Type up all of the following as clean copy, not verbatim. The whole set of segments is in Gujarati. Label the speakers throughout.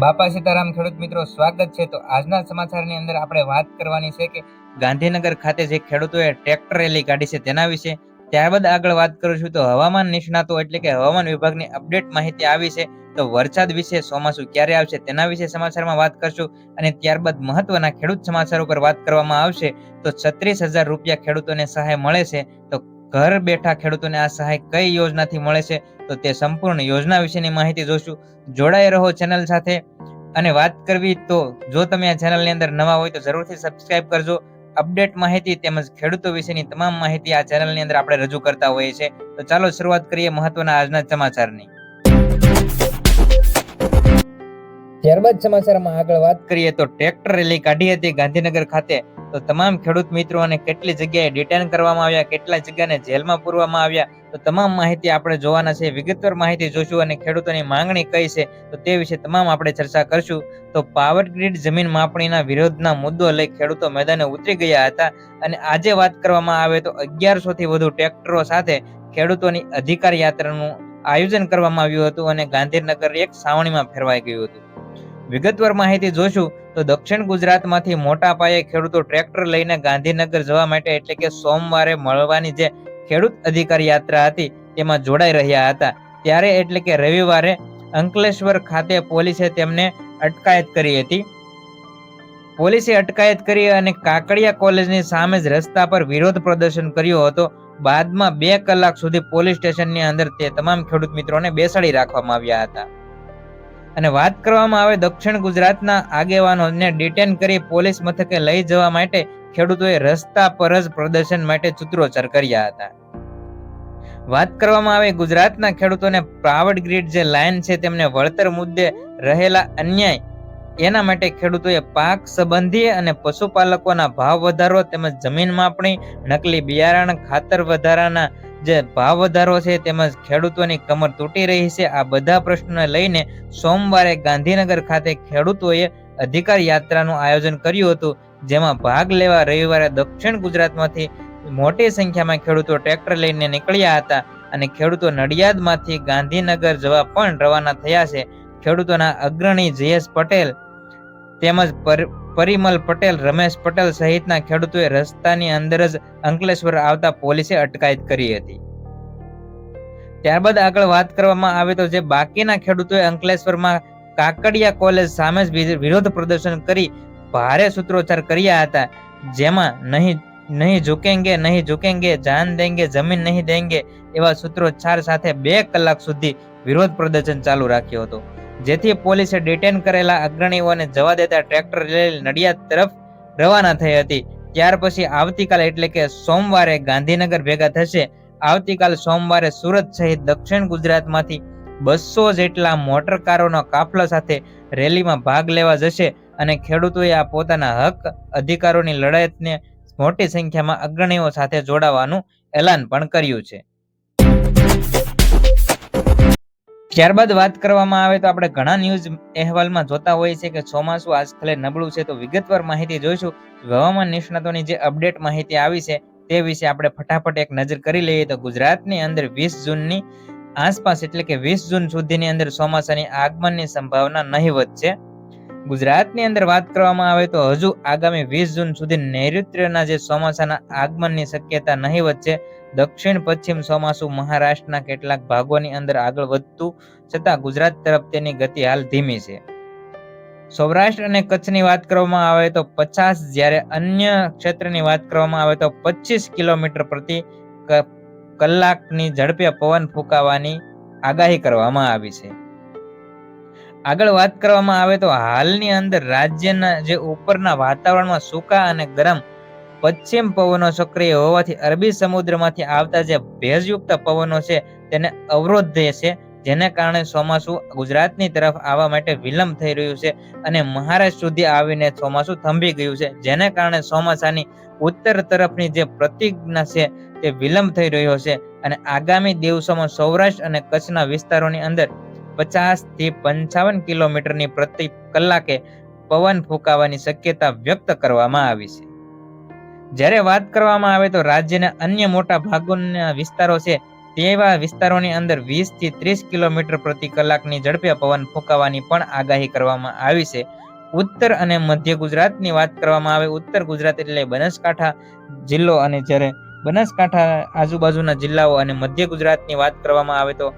Speaker 1: બાપા સીતારામ ખેડૂત મિત્રો, સ્વાગત છે. તો આજના સમાચારની અંદર આપણે વાત કરવાની છે કે ગાંધીનગર ખાતે જે ખેડૂતોએ ટ્રેક્ટર રેલી કાઢી છે તેના વિશે. ત્યારબાદ આગળ વાત કરું છું તો હવામાન નિષ્ણાતો એટલે કે હવામાન વિભાગની અપડેટ માહિતી આવી છે. તો વરસાદ વિશે, ચોમાસું ક્યારે આવશે તેના વિશે સમાચારમાં વાત કરશું. અને ત્યારબાદ મહત્વના ખેડૂત સમાચાર ઉપર વાત કરવામાં આવશે. તો 36,000 રૂપિયા ખેડૂતોને સહાય મળે છે. તો ઘર બેઠા ખેડૂતોને આ સહાય કઈ યોજનાથી મળે છે, તો તે સંપૂર્ણ યોજના વિશેની માહિતી જોશું. જોડાઈ રહો ચેનલ સાથે. અને વાત કરવી તો જો તમે આ ચેનલની અંદર નવા હોય તો જરૂરથી સબસ્ક્રાઇબ કરજો. અપડેટ માહિતી તેમજ ખેડૂતો વિશેની તમામ માહિતી આ ચેનલની અંદર આપણે રજૂ કરતા હોઈએ છીએ. તો ચાલો શરૂઆત કરીએ મહત્વના આજના સમાચારની. ત્યારબાદ સમાચારમાં આગળ વાત કરીએ તો ટ્રેક્ટર રેલી કાઢી હતી ગાંધીનગર ખાતે. તો તમામ ખેડૂત મિત્રો અને કેટલી જગ્યાએ ડિટેન કરવામાં આવ્યા, કેટલા જગ્યાને જેલમાં પૂરવામાં આવ્યા, તો તમામ માહિતી આપણે જોવાના છે. વિગતવાર માહિતી જોશું અને ખેડૂતોની માંગણી કઈ છે તો તે વિશે તમામ આપણે ચર્ચા કરશું. તો પાવર ગ્રીડ જમીન માપણીના વિરોધના મુદ્દો લઈ ખેડૂતો મેદાને ઉતરી ગયા હતા. અને આજે વાત કરવામાં આવે તો 1100 થી વધુ ટ્રેક્ટરો સાથે ખેડૂતોની અધિકાર યાત્રાનું આયોજન કરવામાં આવ્યું હતું અને ગાંધીનગર એક સાવણીમાં ફેરવાઈ ગયું હતું. વિગતવાર માહિતી જોશું તો દક્ષિણ ગુજરાતમાંથી મોટા પાયે ખેડૂતો ટ્રેક્ટર લઈને ગાંધીનગર જવા માટે એટલે કે સોમવારે મળવાની જે ખેડૂત અધિકાર યાત્રા હતી તેમાં જોડાઈ રહ્યા હતા. ત્યારે એટલે કે રવિવારે અંકલેશ્વર ખાતે પોલીસે તેમને અટકાયત કરી હતી. પોલીસે અટકાયત કરી અને કાકડિયા કોલેજની સામે જ રસ્તા પર વિરોધ પ્રદર્શન કર્યો હતો. બાદમાં 2 કલાક સુધી પોલીસ સ્ટેશનની અંદર તે તમામ ખેડૂત મિત્રોને બેસાડી રાખવામાં આવ્યા હતા. અને વાત કરવામાં આવે દક્ષિણ ગુજરાતના આગેવાનોને ડિટેન કરી પોલીસ મથકે લઈ જવા માટે ખેડૂતોએ રસ્તા પર જ પ્રદર્શન માટે સૂત્રોચ્ચાર કર્યા હતા. વાત કરવામાં આવે ગુજરાતના ખેડૂતોને પાવર ગ્રીડ જે લાઈન છે તેમને વળતર મુદ્દે રહેલા અન્યાય એના માટે ખેડૂતોએ પાક સંબંધી અને પશુપાલકોના ભાવ વધારો તેમજ જમીન માપણી, નકલી બિયારણ, ખાતર વધારાના જે ભાવ વધારો છે તેમજ ખેડૂતોની કમર તૂટી રહી છે, આ બધા પ્રશ્નોને લઈને સોમવારે ગાંધીનગર ખાતે ખેડૂતોએ અધિકાર યાત્રાનું આયોજન કર્યું હતું. જેમાં ભાગ લેવા રવિવારે દક્ષિણ ગુજરાતમાંથી મોટી સંખ્યામાં ખેડૂતો ટ્રેક્ટર લઈને નીકળ્યા હતા અને ખેડૂતો નડિયાદમાંથી ગાંધીનગર જવા પણ રવાના થયા છે. ખેડૂતોના અગ્રણી જયેશ પટેલ તેમજ પરિમલ પટેલ, રમેશ પટેલ સહિતના ખેડૂતોએ રસ્તાની અંદર જ અંકલેશ્વર આવતા પોલીસે અટકાયત કરી હતી. ત્યારબાદ આગળ વાત કરવામાં આવે તો જે બાકીના ખેડૂતોએ અંકલેશ્વરમાં કાકડિયા કોલેજ સામે જ વિરોધ પ્રદર્શન કરી ભારે સૂત્રોચ્ચાર કર્યા હતા. જેમાં નહીં ઝુકેંગે, જાન દેંગે, જમીન નહીં દેંગે એવા સૂત્રોચ્ચાર સાથે 2 કલાક સુધી વિરોધ પ્રદર્શન ચાલુ રાખ્યો હતો. જેથી પોલીસે ડિટેન કરેલા અગ્રણીઓને જવા દેતા ટ્રેક્ટર રેલી નડિયાદ તરફ રવાના થઈ હતી. ત્યાર પછી આવતીકાલે એટલે કે સોમવારે ગાંધીનગર ભેગા થશે. આવતીકાલ સોમવારે સુરત સહિત દક્ષિણ ગુજરાતમાંથી 200 જેટલા મોટરકારોનો કાફલા સાથે રેલીમાં ભાગ લેવા જશે અને ખેડૂતોએ આ પોતાના હક અધિકારોની લડતને મોટી સંખ્યામાં અગ્રણીઓ સાથે જોડાવાનું એલાન પણ કર્યું છે. ત્યારબાદ વાત કરવામાં આવે તો આપણે ઘણા ન્યૂઝ અહેવાલમાં જોતા હોઈએ છીએ કે ચોમાસું આજકાલે નબળું છે. તો વિગતવાર માહિતી જોઈશું. હવામાન નિષ્ણાતોની જે અપડેટ માહિતી આવી છે તે વિશે આપણે ફટાફટ એક નજર કરી લઈએ. તો ગુજરાતની અંદર 20 જૂનની આસપાસ એટલે કે 20 જૂન સુધીની અંદર ચોમાસાની આગમનની સંભાવના નહીવત છે. ગુજરાતની અંદર વાત કરવામાં આવે તો હજુ આગામી 20 જૂન સુધી નૈઋત્યના જે ચોમાસાના આગમનની શક્યતા નહીવત છે. દક્ષિણ પશ્ચિમ ચોમાસું મહારાષ્ટ્રના કેટલાક ભાગોની અંદર આગળ વધતું છતાં ગુજરાત તરફ તેની ગતિ હાલ ધીમી છે. સૌરાષ્ટ્ર અને કચ્છની વાત કરવામાં આવે તો 50, જ્યારે અન્ય ક્ષેત્રની વાત કરવામાં આવે તો 25 કિલોમીટર પ્રતિ કલાકની ઝડપે પવન ફૂંકાવાની આગાહી કરવામાં આવી છે. આગળ વાત કરવામાં આવે તો હાલની અંદર રાજ્યના જે ઉપરના વાતાવરણમાં સૂકા અને ગરમ પશ્ચિમ પવનો સક્રિય હોવાથી અરબી સમુદ્રમાંથી આવતા જે ભેજયુક્ત પવનો છે તેને અવરોધે છે, જેને કારણે ચોમાસું ગુજરાતની તરફ આવવા માટે વિલંબ થઈ રહ્યું છે અને મહારાષ્ટ્ર સુધી આવીને ચોમાસું થંભી ગયું છે, જેને કારણે ચોમાસાની ઉત્તર તરફની જે પ્રતિજ્ઞા છે તે વિલંબ થઈ રહ્યો છે અને આગામી દિવસોમાં સૌરાષ્ટ્ર અને કચ્છના વિસ્તારોની અંદર 50 થી 55 કિલોમીટરની પ્રતિ કલાકે પવન ફૂંકાવાની શક્યતા વ્યક્ત કરવામાં આવી છે. જ્યારે વાત કરવામાં આવે તો રાજ્યના અન્ય મોટા ભાગોના વિસ્તારો છે તેવા વિસ્તારોની અંદર 20 થી 30 કિલોમીટર પ્રતિ કલાકની ઝડપે પવન ફૂંકાવાની પણ આગાહી કરવામાં આવી છે. ઉત્તર અને મધ્ય ગુજરાતની વાત કરવામાં આવે, ઉત્તર ગુજરાત એટલે બનાસકાંઠા જિલ્લો, અને જ્યારે બનાસકાંઠા આજુબાજુના જિલ્લાઓ અને મધ્ય ગુજરાતની વાત કરવામાં આવે તો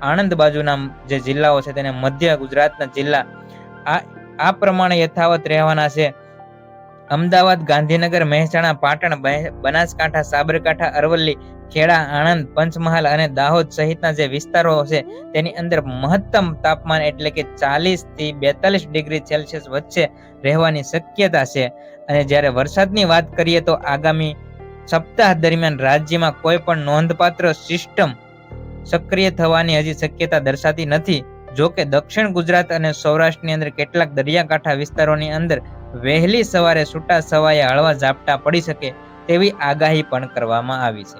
Speaker 1: આણંદ બાજુના જે જિલ્લાઓ છે તેને મધ્ય ગુજરાતના જિલ્લા આ પ્રમાણે યથાવત રહેવાના છે. અમદાવાદ, ગાંધીનગર, મહેસાણા, પાટણ, બનાસકાંઠા, સાબરકાંઠા, અરવલ્લી, ખેડા, આણંદ, પંચમહાલ અને દાહોદ સહિતના જે વિસ્તારો છે તેની અંદર મહત્તમ તાપમાન એટલે કે 40 થી 42 ડિગ્રી સેલ્સિયસ વચ્ચે રહેવાની શક્યતા છે. અને જ્યારે વરસાદની વાત કરીએ તો આગામી સપ્તાહ દરમિયાન રાજ્યમાં કોઈ પણ નોંધપાત્ર સિસ્ટમ સક્રિય થવાની હજી શક્યતા દર્શાતી નથી. જો કે દક્ષિણ ગુજરાત અને સૌરાષ્ટ્રની અંદર કેટલાક દરિયાકાંઠા વિસ્તારોની અંદર વહેલી સવારે છૂટા છવાયા હળવા ઝાપટા પડી શકે તેવી આગાહી પણ કરવામાં આવી છે.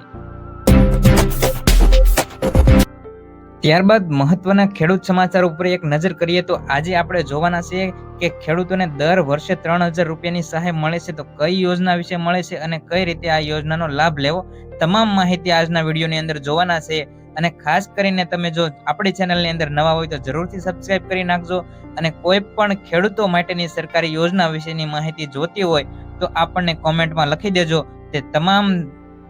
Speaker 1: ત્યારબાદ મહત્વના ખેડૂત સમાચાર ઉપર એક નજર કરીએ તો આજે આપણે જોવાના છીએ કે ખેડૂતોને દર વર્ષે 3000 રૂપિયાની સહાય મળે છે. તો કઈ યોજના વિશે મળે છે અને કઈ રીતે આ યોજનાનો લાભ લેવો, તમામ માહિતી આજના વિડીયોની અંદર જોવાના છે. અને ખાસ કરીને તમે જો આપણી ચેનલની અંદર નવા હોય તો જરૂરથી સબસ્ક્રાઇબ કરી નાખજો. અને કોઈ પણ ખેડૂતો માટેની સરકારી યોજના વિશેની માહિતી જોતી હોય તો આપણને કોમેન્ટમાં લખી દેજો. તે તમામ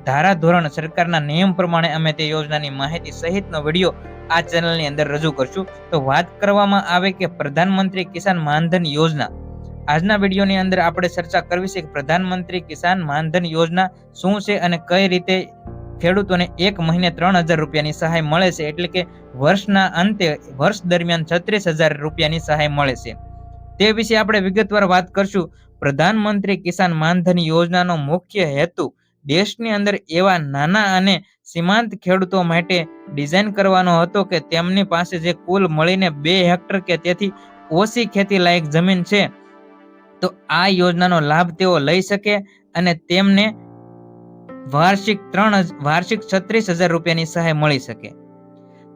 Speaker 1: ધારાધોરણ સરકારના નિયમ પ્રમાણે અમે તે યોજનાની માહિતી સહિતનો વિડીયો આ ચેનલની અંદર રજૂ કરશું. તો વાત કરવામાં આવે કે પ્રધાનમંત્રી કિસાન માનધન યોજના, આજના વિડીયોની અંદર આપણે ચર્ચા કરવી છે કે પ્રધાનમંત્રી કિસાન માનધન યોજના શું છે અને કઈ રીતે ખેડૂતોને એક મહિને 3000 રૂપિયાની સહાય મળે છે. એટલે કે વર્ષના અંતે વર્ષ દરમિયાન 36000 રૂપિયાની સહાય મળે છે. તે વિશે આપણે વિગતવાર વાત કરશું. પ્રધાનમંત્રી કિસાન માનધન યોજનાનો મુખ્ય હેતુ દેશની અંદર એવા નાના અને સીમાંત ખેડૂતો માટે ડિઝાઇન કરવાનો હતો કે તેમની પાસે જે કુલ મળીને 2 હેક્ટર કે તેથી ઓછી ખેતી લાયક જમીન છે તો આ યોજનાનો લાભ તેઓ લઈ શકે અને તેમને વાર્ષિક 36000 રૂપિયાની સહાય મળી શકે.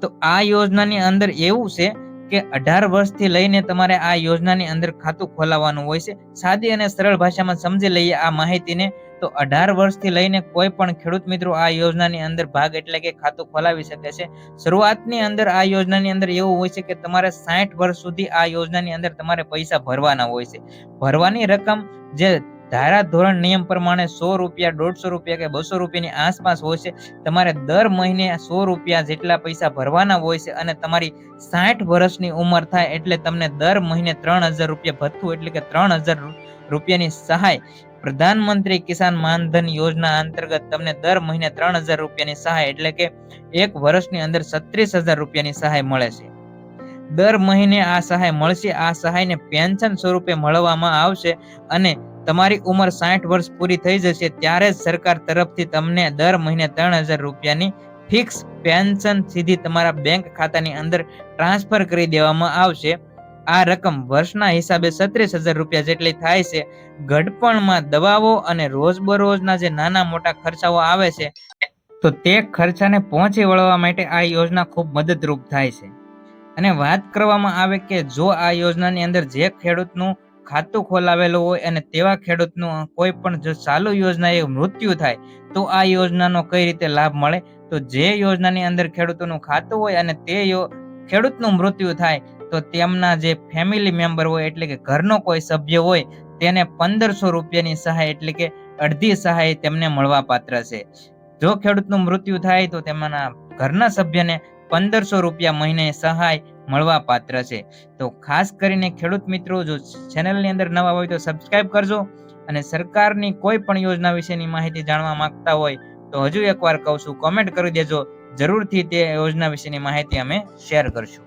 Speaker 1: તો આ યોજનાની અંદર એવું છે કે 18 વર્ષથી લઈને તમારે આ યોજનાની અંદર ખાતું ખોલાવવાનું હોય છે. સાદી અને સરળ ભાષામાં સમજી લઈએ આ માહિતીને તો 18 વર્ષથી લઈને કોઈ પણ ખેડૂત મિત્રો આ યોજનાની અંદર ભાગ એટલે કે ખાતું ખોલાવી શકે છે. શરૂઆતની અંદર આ યોજનાની અંદર એવું હોય છે કે તમારે 60 વર્ષ સુધી આ યોજનાની અંદર તમારે પૈસા ભરવાના હોય છે. ભરવાની રકમ જે ધારાધોરણ નિયમ પ્રમાણે 100 રૂપિયા, 150 રૂપિયા કે 200 રૂપિયાની આસપાસ હોય છે. તમારે દર મહિને 100 રૂપિયા જેટલા પૈસા ભરવાના હોય છે અને તમારી 60 વર્ષની ઉંમર થાય એટલે તમને દર મહિને 3000 રૂપિયા ભથ્થું એટલે કે 3000 રૂપિયાની સહાય પ્રધાનમંત્રી કિસાન માનધન યોજના અંતર્ગત તમને દર મહિને 3000 રૂપિયાની સહાય એટલે કે એક વર્ષની અંદર 36000 રૂપિયાની સહાય મળે છે. દર મહિને આ સહાય મળશે. આ સહાયને પેન્શન સ્વરૂપે મળવામાં આવશે અને તમારી ઉંમર 60 વર્ષ પૂરી થઈ જશે ત્યારે જ સરકાર તરફથી તમને દર મહિને 3000 રૂપિયાની ફિક્સ પેન્શન સીધી તમારા બેંક ખાતાની અંદર ટ્રાન્સફર કરી દેવામાં આવશે. આ રકમ વર્ષના હિસાબે 36000 રૂપિયા જેટલી થાય છે. ઘડપણમાં દવાઓ અને રોજબરોજના જે નાના મોટા ખર્ચાઓ આવે છે તો તે ખર્ચાને પહોંચી વળવા માટે આ યોજના ખૂબ મદદરૂપ થાય છે. અને વાત કરવામાં આવે કે જો આ યોજનાની અંદર જે ખેડૂતનું ખાતું ખોલાવેલું હોય અને તેવા ખેડૂતનું કોઈ પણ જો ચાલુ યોજનાએ મૃત્યુ થાય તો આ યોજનાનો કઈ રીતે લાભ મળે. તો જે યોજનાની અંદર ખેડૂતોનું ખાતું હોય અને તે ખેડૂતનું મૃત્યુ થાય તો તેમના જે ફેમિલી મેમ્બર હોય એટલે કે ઘરનો કોઈ સભ્ય હોય તેને 1500 રૂપિયાની સહાય એટલે કે અડધી સહાય તેમને મળવા પાત્ર છે. જો ખેડૂતનું મૃત્યુ થાય તો તેમના ઘરના સભ્યને 1500 રૂપિયા મહિને સહાય મળવા પાત્ર છે. તો ખાસ કરીને ખેડૂત મિત્રો જો ચેનલની અંદર નવા હોય તો સબસ્ક્રાઇબ કરજો અને સરકારની કોઈ પણ યોજના વિશેની માહિતી જાણવા માંગતા હોય તો હજુ એકવાર કહું છું, કોમેન્ટ કરી દેજો. જરૂરથી તે યોજના વિશેની માહિતી અમે શેર કરશું.